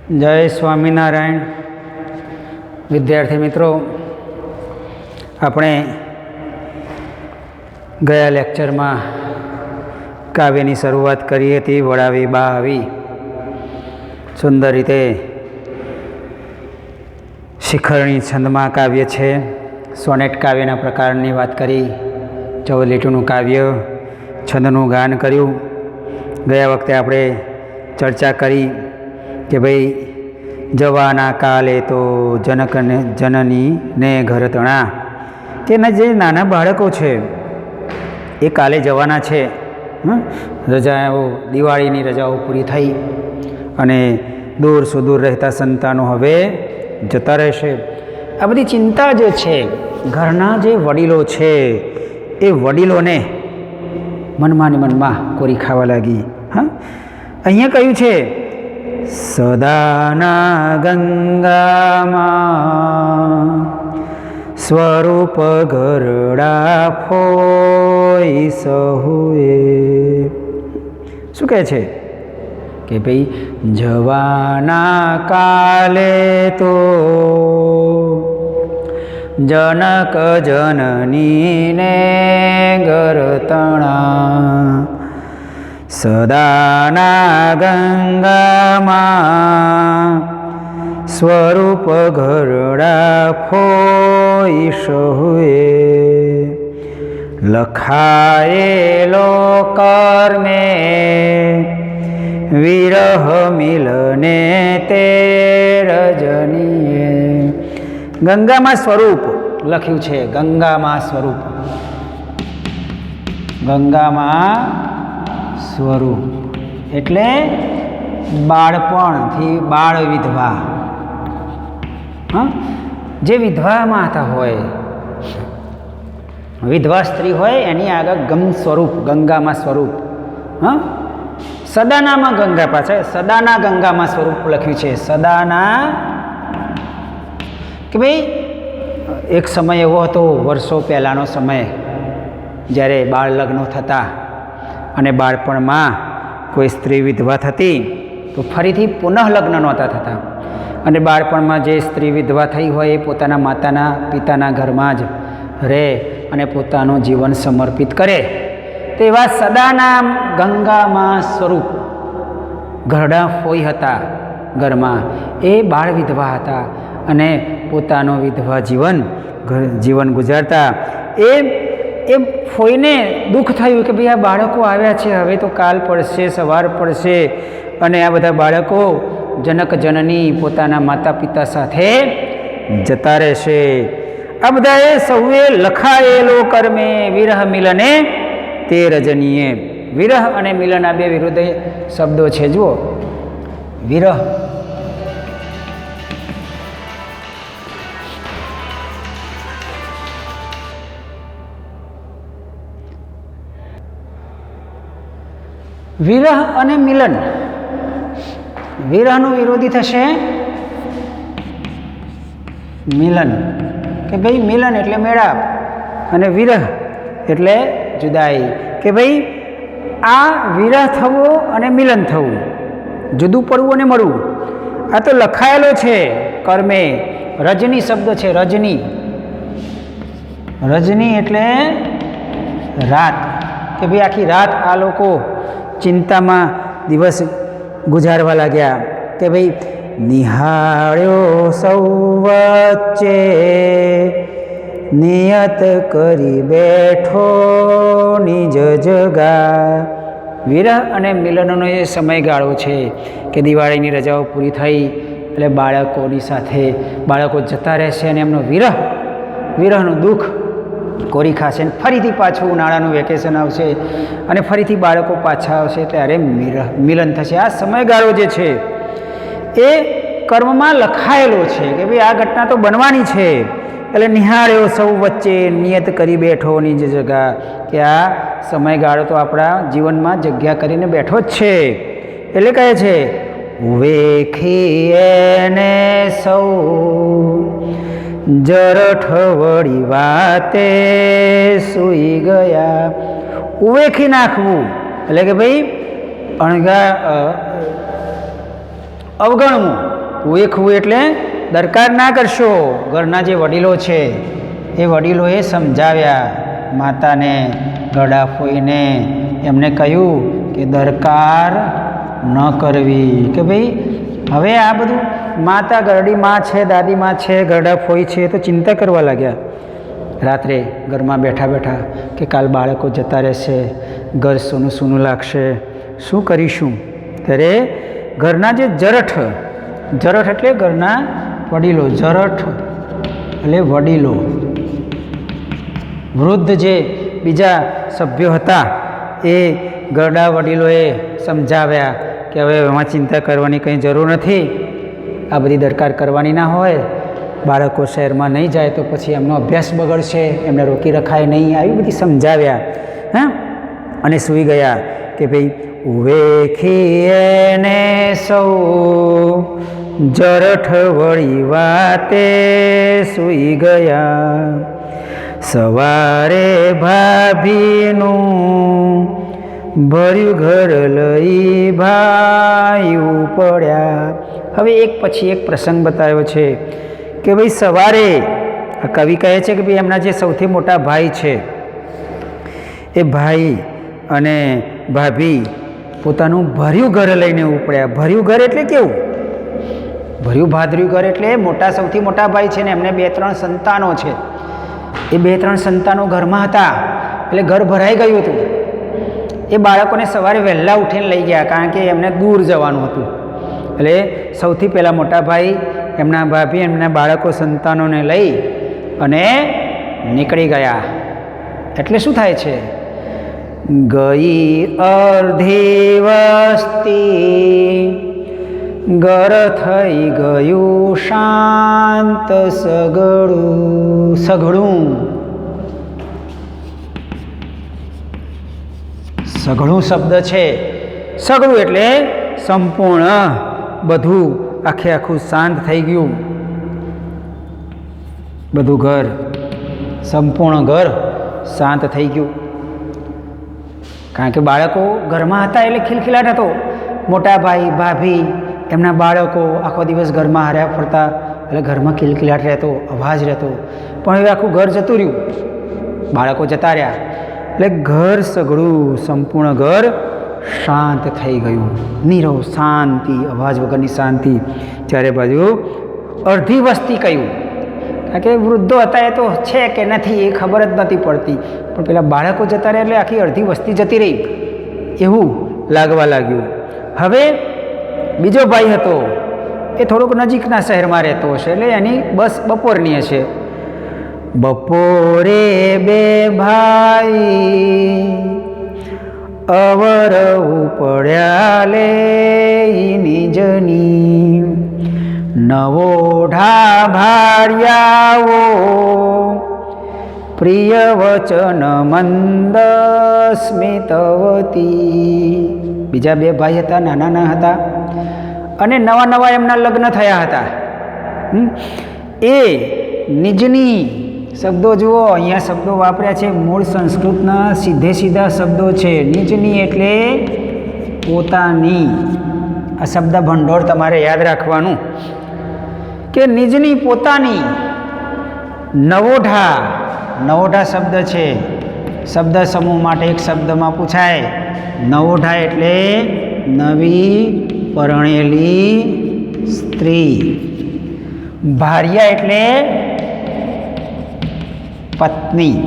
जय स्वामीनारायण। विद्यार्थी मित्रों, अपने गया लेक्चर में काव्यनी शुरुआत करी थी। वड़ावी बा आवी सुंदर रीते शिखरणी छंद में काव्य है। सोनेट काव्यना प्रकारनी बात करी। 14 લીટીનું काव्य छंदનું गान कर्યું। गया वखते आपणे चर्चा करी कि भाई जवाना काले तो जनक ने जननी ने घर तणा के जे नाना बाळको छे ए काले जवाना छे। रजाओ दिवाळीनी रजाओ पूरी थई अने दूर सुदूर रहता संतानो हवे जता रहेशे। आ बधी चिंता जे छे घरना जे वडीलो छे ए वडीलोने मनमा ने मनमा कोरी खावा लागी। हाँ, अहींया कह्युं छे सदाना गंगामा स्वरूप गरड़ा फोई सहुए। शुं कहे छे कि भाई जवाना काले तो जनक जननी ने गरतणा सदाना गंगा स्वरूप घरड़ा फोईश हुए। लखाएलो कर में विरह मिलने ते रजनीए। गंगा में स्वरूप लख्यू छे। गंगा में स्वरूप, गंगा में स्वरूप एटले बाळपणथी बाळ विधवा। हाँ, जे विधवा माता होय, विधवा स्त्री होय एनी आगे गम स्वरूप, गंगा में स्वरूप। हाँ, सदाना में गंगा पाछळ सदाना गंगा में स्वरूप लख्यू छे। सदाना कि भाई एक समय एवो हतो, वर्षों पहेलानो समय, ज्यारे बाळ लग्नो थता अने बाळपणमां कोई स्त्री विधवा थती तो फरीथी पुनः लग्न नहोता थता। अने बाळपणमां जे स्त्री विधवा थई होय ए पोताना माताना पिताना घरमां ज रहे अने पोतानुं जीवन समर्पित करे। तो एवा सदाना गंगामां स्वरूप घरड़ा फोई हता घरमां, ए बाळ विधवा हता अने पोतानो विधवा जीवन गुजारता। ए फोईने दुख थयुं कि भाई आ बाळको आव्या छे, हवे तो काल पड़शे, सवार पड़शे अने आ बधा बाळको जनक जननी पोताना माता पिता साथे जता रहेशे। आ बधाए सौए लखायेलो कर्मे विरह मिलने ते रजनीए। विरह अने मिलन आ बे विरुद्ध शब्दों छे। जुओ, विरह विरह अने मिलन, विरहनु विरोधी थशे मिलन। कि भाई मिलन एटले मेळाप अने विरह एटले जुदाई। कि भाई आ विरह थवो अने मिलन थवुं, जुदू पड़वुं अने मळवुं, आ तो लखायेलो छे कर्मे। रजनी शब्द छे, रजनी। रजनी एटले रात। कि भाई आखी रात आ लोको चिंता में दिवस गुजारवा लाग्या। कि भाई निहाळ्यो सौ वच्चे नियत करी बैठो निज जगा। विरह अने मिलननो ए समयगाळो छे कि दिवाळीनी रजाओ पूरी थई એટલે બાળકોની સાથે બાળકો જતા રહેશે અને એમનો વિરહનું દુઃખ કોરી ખાશે અને ફરીથી પાછું ઉનાળાનું વેકેશન આવશે અને ફરીથી બાળકો પાછા આવશે ત્યારે મિલન થશે। આ સમયગાળો જે છે એ કર્મમાં લખાયેલો છે કે ભાઈ આ ઘટના તો બનવાની છે। એટલે નિહાળ્યો સૌ વચ્ચે નિયત કરી બેઠો નિજ જગા, કે આ સમયગાળો તો આપણા જીવનમાં જગ્યા કરીને બેઠો જ છે। એટલે કહે છે વેખી એને સૌ जरठ वड़ी वाते सुई गया। उवेखी नाखवू એટલે કે ભાઈ અણગા અવગણવું હુએ ખુએ એટલે દરકાર ના કરશો. ઘરના જે વડીલો છે એ વડીલોએ સમજાવ્યા માતાને, ગરડા ફોઈને, એમને કહ્યું કે દરકાર ન કરવી, કે ભાઈ હવે આ બધું માતા ગરડી માં છે, દાદી માં છે, ગરડા ફોઈ છે, તો ચિંતા કરવા લાગ્યા. રાત્રે ઘરમાં બેઠા બેઠા કે કાલ બાળકો જતા રહેશે, ઘર સૂનું સૂનું લાગશે, શું કરીશું? ત્યારે ઘરના જે જરઠ એટલે ઘરના વડીલો, જરઠ એટલે વડીલો, વૃદ્ધ જે બીજા સભ્યો હતા એ ઘરડા વડીલોએ સમજાવ્યા કે હવે એમાં ચિંતા કરવાની કંઈ જરૂર નથી, આ બધી દરકાર કરવાની ના હોય, બાળકો શહેરમાં નહીં જાય તો પછી એમનો અભ્યાસ બગડશે, એમને રોકી રખાય નહીં, આવી બધી સમજાવ્યા. હા, અને સૂઈ ગયા કે ભાઈ વેખીને સૌ જરઠ વળી વાતે સૂઈ ગયા. સવારે ભાભીનું ભર્યું ઘર લઈ ભાઈ પડ્યા. હવે એક પછી એક પ્રસંગ બતાવ્યો છે કે ભાઈ સવારે આ કવિ કહે છે કે ભાઈ એમના જે સૌથી મોટા ભાઈ છે એ ભાઈ અને ભાભી પોતાનું ભર્યું ઘર લઈને ઉપડ્યા. ભર્યું ઘર એટલે કેવું? ભર્યું ભાદર્યું ઘર એટલે સૌથી મોટા ભાઈ છે ને એમને 2-3 સંતાનો છે. એ 2-3 સંતાનો ઘરમાં હતા એટલે ઘર ભરાઈ ગયું હતું. એ બાળકોને સવારે વહેલા ઉઠીને લઈ ગયા કારણ કે એમને દૂર જવાનું હતું. એટલે સૌથી પહેલાં મોટા ભાઈ એમના ભાભી એમના બાળકો સંતાનોને લઈ અને નીકળી ગયા. એટલે શું થાય છે? ગઈ અર્ધી વસ્તી ઘર થઈ ગયું શાંત સઘળું. સઘળું શબ્દ છે. સઘળું એટલે સંપૂર્ણ, બધું આખું શાંત થઈ ગયું. બધું ઘર, સંપૂર્ણ ઘર શાંત થઈ ગયું. કારણ કે બાળકો ઘરમાં હતા એટલે ખિલખિલાટ હતો. મોટા ભાઈ ભાભી એમના બાળકો આખો દિવસ ઘરમાં હાર્યા ફરતા એટલે ઘરમાં ખિલખિલાટ રહેતો, અવાજ રહેતો. પણ હવે આખું ઘર જતું રહ્યું, બાળકો જતા રહ્યા એટલે ઘર સઘળું, સંપૂર્ણ ઘર શાંત થઈ ગયું. નીરવ શાંતિ, અવાજ વગરની શાંતિ. ચારે બાજુ અડધી વસ્તી કહ્યું, કારણ કે વૃદ્ધો હતા એ તો છે કે નથી એ ખબર જ નથી પડતી, પણ પેલા બાળકો જતા રહ્યા એટલે આખી અડધી વસ્તી જતી રહી એવું લાગવા લાગ્યું. હવે બીજો ભાઈ હતો એ થોડોક નજીકના શહેરમાં રહેતો હશે એટલે એની બસ બપોરની હશે. બપોરે 2 ભાઈ અવર ઉપડ્યા લે નિજની. નવો ઢા ભાર્યાઓ પ્રિય વચન મંદ સ્મિતવતી. બીજા 2 ભાઈ હતા, નાના હતા અને નવા એમના લગ્ન થયા હતા. એ નિજની શબ્દો જુઓ, અહીંયા શબ્દો વાપર્યા છે મૂળ સંસ્કૃતના સીધા શબ્દો છે. નિજની એટલે પોતાની. આ શબ્દ ભંડોળ તમારે યાદ રાખવાનું કે નિજની પોતાની. નવોઢા શબ્દ છે. શબ્દ સમૂહ માટે એક શબ્દમાં પૂછાય. નવોઢા એટલે નવી પરણેલી સ્ત્રી. ભાર્યા એટલે પત્ની.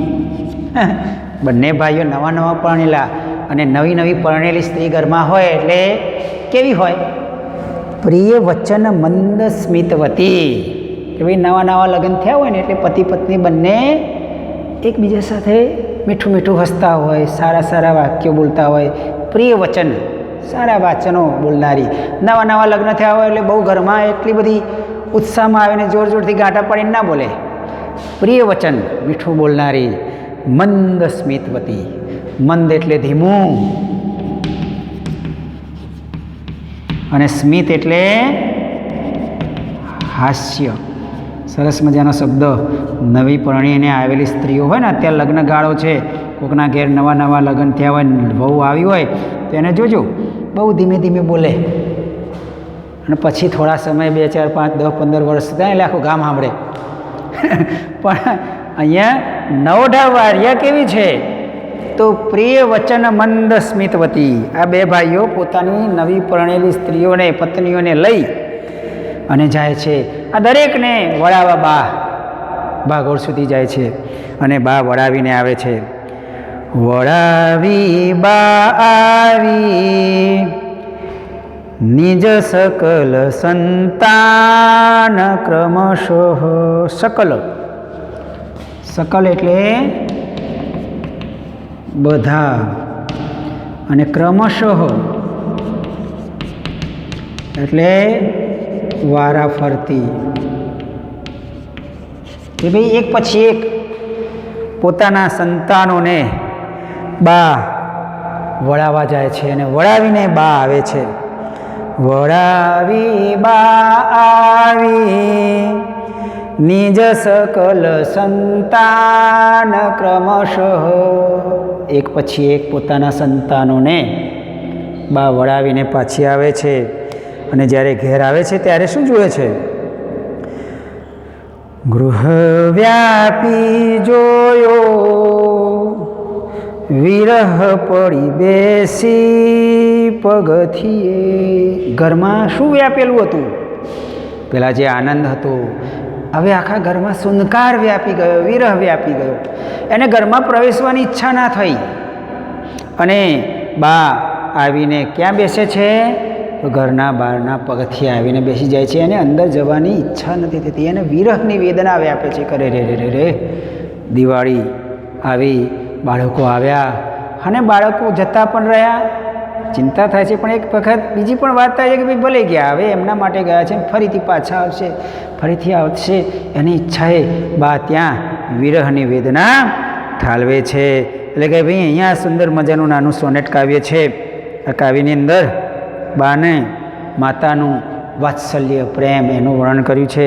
બંને ભાઈઓ નવા પરણેલા અને નવી પરણેલી સ્ત્રી ઘરમાં હોય એટલે કેવી હોય? પ્રિય વચન મંદ સ્મિતવતી. કે ભાઈ નવા લગ્ન થયા હોય ને એટલે પતિ પત્ની બંને એકબીજા સાથે મીઠું હસતા હોય, સારા વાક્યો બોલતા હોય. પ્રિય વચન, સારા વાચનો બોલનારી. નવા લગ્ન થયા હોય એટલે બહુ ઘરમાં એટલી બધી ઉત્સાહમાં આવીને જોરથી ગાંઠા પાડીને ના બોલે. પ્રિય વચન, મીઠું બોલનારી. મંદ સ્મિતવતી. મંદ એટલે ધીમું અને સ્મિત એટલે હાસ્ય. સરસ મજાનો શબ્દ. નવી પરણીને આવેલી સ્ત્રીઓ હોય ને, અત્યારે લગ્ન ગાળો છે, કોકના ઘેર નવા લગ્ન થયા હોય, વહુ આવી હોય તો એને જોજો બહુ ધીમે બોલે. અને પછી થોડા સમય 2 4 5 10 15 વર્ષ થાય એટલે આખું ગામ સાંભળે. પણ અહીંયા નવઢા વાર્યા કેવી છે તો પ્રિય વચન મંદ સ્મિતવતી. આ બે ભાઈઓ પોતાની નવી પરણેલી સ્ત્રીઓને પત્નીઓને લઈ અને જાય છે. આ દરેકને વળાવવા બાગોળ સુધી જાય છે અને બા વળાવીને આવે છે. વળાવી બા આવી નિજ સકલ સંતાન ક્રમશઃ. સકલ એટલે બધા અને ક્રમશઃ એટલે વારા ફરતી. કે ભાઈ એક પછી એક પોતાના સંતાનોને બા વળાવવા જાય છે અને વળાવીને બા આવે છે. વળાવી બા આવી નિજ સકલ સંતાન ક્રમશઃ. એક પછી એક પોતાના સંતાનોને બા વળાવીને પાછી આવે છે. અને જ્યારે ઘેર આવે છે ત્યારે શું જુએ છે? ગૃહ વ્યાપી જોયો વિરહ પડી બેસી પગથિયે. ઘરમાં શું વ્યાપેલું હતું? પેલા જે આનંદ હતો હવે આખા ઘરમાં સુનકાર વ્યાપી ગયો, વિરહ વ્યાપી ગયો. એને ઘરમાં પ્રવેશવાની ઈચ્છા ના થઈ. અને બા આવીને ક્યાં બેસે છે? તો ઘરના બહારના પગથિયે આવીને બેસી જાય છે. એને અંદર જવાની ઈચ્છા નથી થતી. એને વિરહની વેદના વ્યાપે છે. કરે રે રે રે દિવાળી આવી, બાળકો આવ્યા અને બાળકો જતા પણ રહ્યા. ચિંતા થાય છે. પણ એક વખત બીજી પણ વાત થાય છે કે ભાઈ ભલે ગયા, હવે એમના માટે ગયા છે, ફરીથી પાછા આવશે, ફરીથી આવશે. એની ઈચ્છાએ બા ત્યાં વિરહની વેદના ઠાલવે છે. એટલે કે ભાઈ અહીંયા સુંદર મજાનું નાનું સોનેટ કાવ્ય છે. આ કાવ્યની અંદર બાને માતાનું વાત્સલ્ય પ્રેમ એનું વર્ણન કર્યું છે.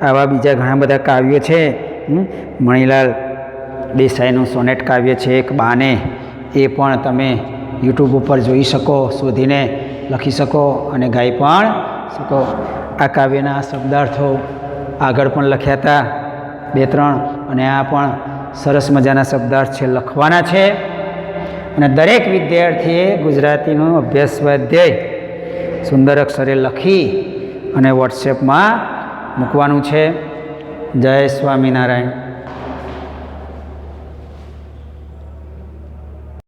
આવા બીજા ઘણા બધા કાવ્યો છે. મણિલાલ દેસાઈનું સોનેટ કાવ્ય છે એક બાને, એ પણ તમે યુટ્યુબ ઉપર જોઈ શકો, શોધીને લખી શકો અને ગાઈ પણ શકો. આ કાવ્યના શબ્દાર્થો આગળ પણ લખ્યા હતા 2-3, અને આ પણ સરસ મજાના શબ્દાર્થ છે, લખવાના છે. અને દરેક વિદ્યાર્થીએ ગુજરાતીનો અભ્યાસ સ્વાધ્યાય સુંદર અક્ષરે લખી અને વોટ્સએપમાં મૂકવાનું છે. જય સ્વામિનારાયણ.